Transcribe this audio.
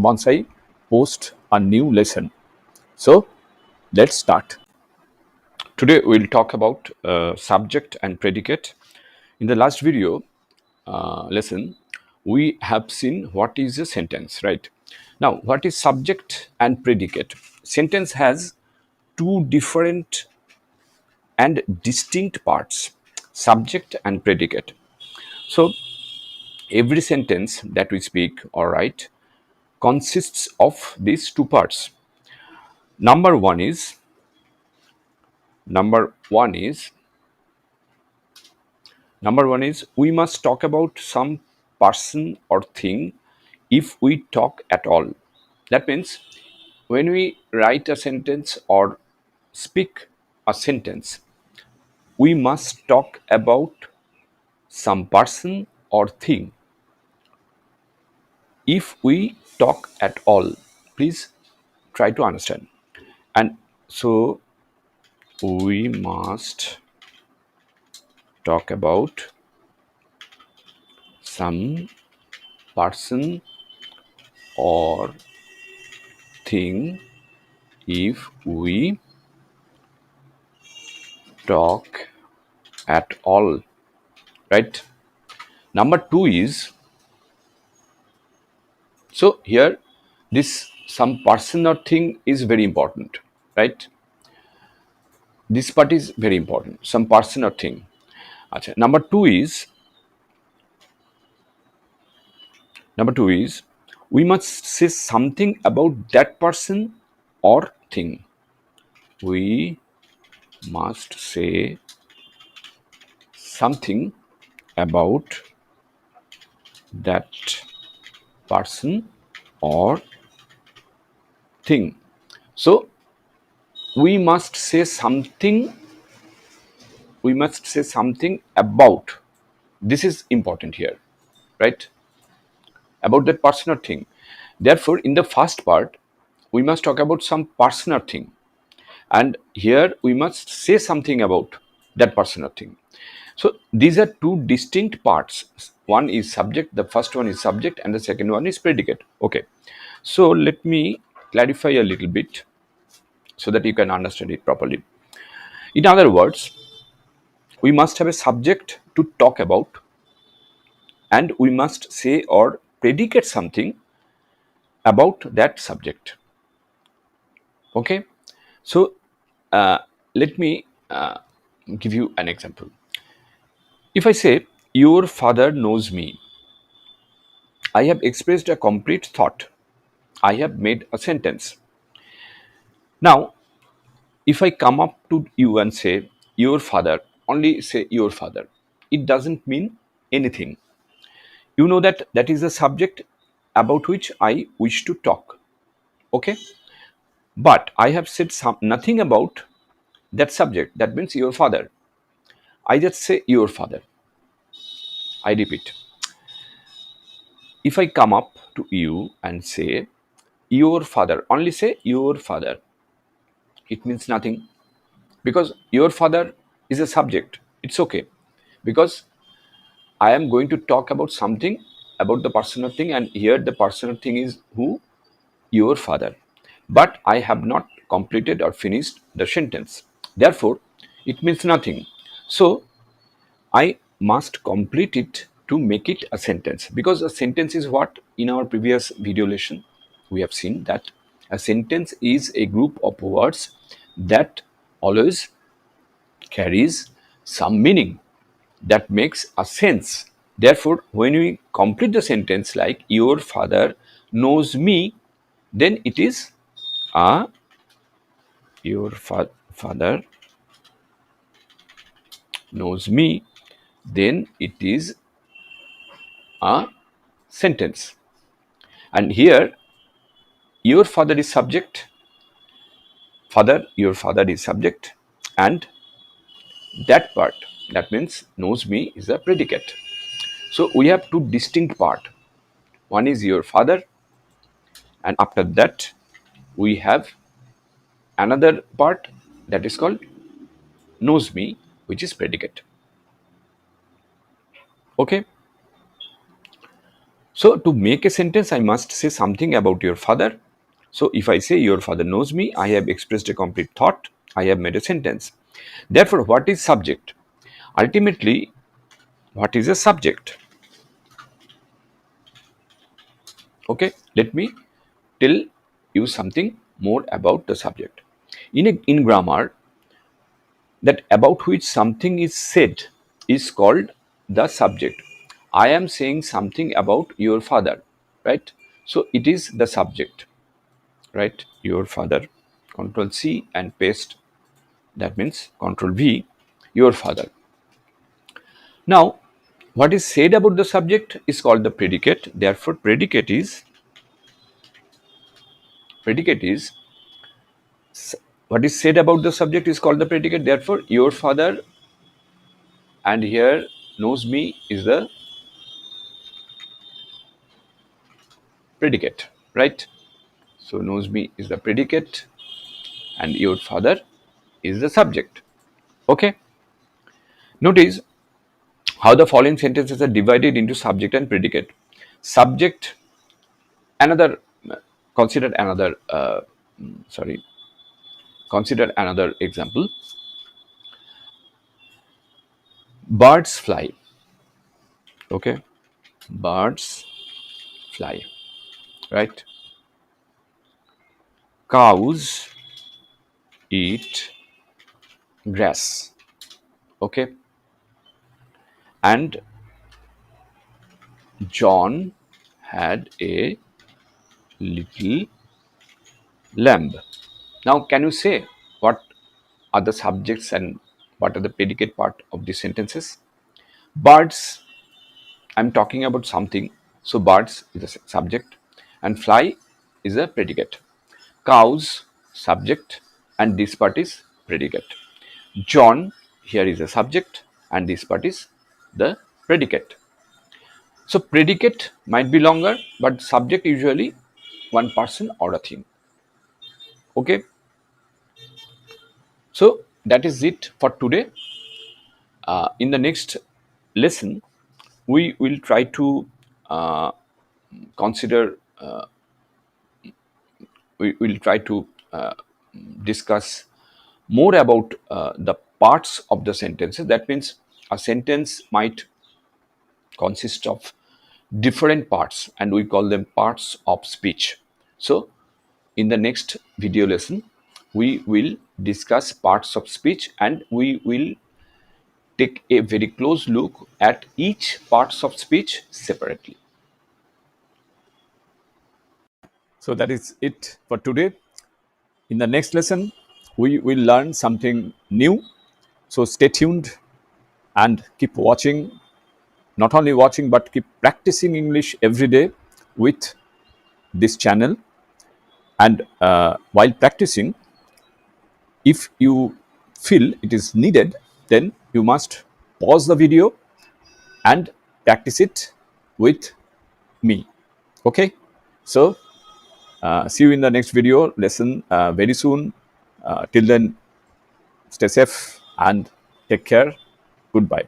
once I post a new lesson. So let's start. Today we'll talk about subject and predicate. In the last video lesson, we have seen what is a sentence, right? Now, what is subject and predicate? Sentence has two different and distinct parts, subject and predicate. So every sentence that we speak or write consists of these two parts. Number one is number one is Number one is we must talk about some person or thing if we talk at all. That means when we write a sentence or speak a sentence, we must talk about some person or thing if we talk at all. Please try to understand. And so we must talk about some person or thing if we talk at all, right? Number two is, so here this some person or thing is very important, right? This part is very important, some person or thing. Achha, number two is we must say something about that person or thing. We must say something about that person or thing. So we must say something, about, this is important here, right? About that person or thing. Therefore, in the first part, we must talk about some person or thing, and here we must say something about that person or thing. So these are two distinct parts. One is subject, the first one is subject, and the second one is predicate. Okay, so let me clarify a little bit so that you can understand it properly. In other words, we must have a subject to talk about, and we must say or predicate something about that subject. Okay, so let me give you an example. If I say, your father knows me, I have expressed a complete thought, I have made a sentence. Now, if I come up to you and say, your father, only say your father, it doesn't mean anything. You know that that is a subject about which I wish to talk. Okay, but I have said nothing about that subject, that means your father. I just say your father. I repeat, if I come up to you and say your father, only say your father, it means nothing, because your father is a subject. It's okay, because I am going to talk about something about the personal thing, and here the personal thing is who? Your father. But I have not completed or finished the sentence. Therefore, it means nothing. So I must complete it to make it a sentence, because a sentence is what? In our previous video lesson we have seen that a sentence is a group of words that always carries some meaning, that makes a sense. Therefore, when we complete the sentence like your father knows me, then it is a your father knows me, then it is a sentence. And here your father is subject, father, your father is subject, and that part, that means knows me, is a predicate. So we have two distinct part. One is your father, and after that we have another part that is called knows me, which is predicate. Okay, So to make a sentence, I must say something about your father. So if I say your father knows me, I have expressed a complete thought, I have made a sentence. Therefore, what is subject? Ultimately, what is a subject? Okay, let me tell you something more about the subject. In grammar, that about which something is said is called the subject. I am saying something about your father, right? So it is the subject, right? Your father. Control C and paste. That means Control V, your father. Now, what is said about the subject is called the predicate. Therefore, predicate is what is said about the subject is called the predicate. Therefore, your father and here knows me is the predicate, right? So knows me is the predicate and your father is the subject. Okay. Notice how the following sentences are divided into subject and predicate. Subject, another, consider another, sorry, consider another example. Birds fly. Okay. Birds fly, right? Cows eat grass. Okay. And John had a little lamb. Now, can you say what are the subjects and what are the predicate part of these sentences? Birds, I'm talking about something. So, birds is a subject and fly is a predicate. Cows, subject, and this part is predicate. John, here is a subject and this part is the predicate. So, predicate might be longer, but subject usually one person or a thing. Okay. So, that is it for today. In the next lesson, we will try to uh, consider, we will try to discuss more about the parts of the sentences. That means a sentence might consist of different parts and we call them parts of speech. So, in the next video lesson, we will discuss parts of speech and we will take a very close look at each parts of speech separately. So that is it for today. In the next lesson, we will learn something new. So stay tuned and keep watching. Not only watching, but keep practicing English every day with this channel. And while practicing, if you feel it is needed, then you must pause the video and practice it with me. Okay. So see you in the next video lesson very soon. Till then, stay safe and take care. Goodbye.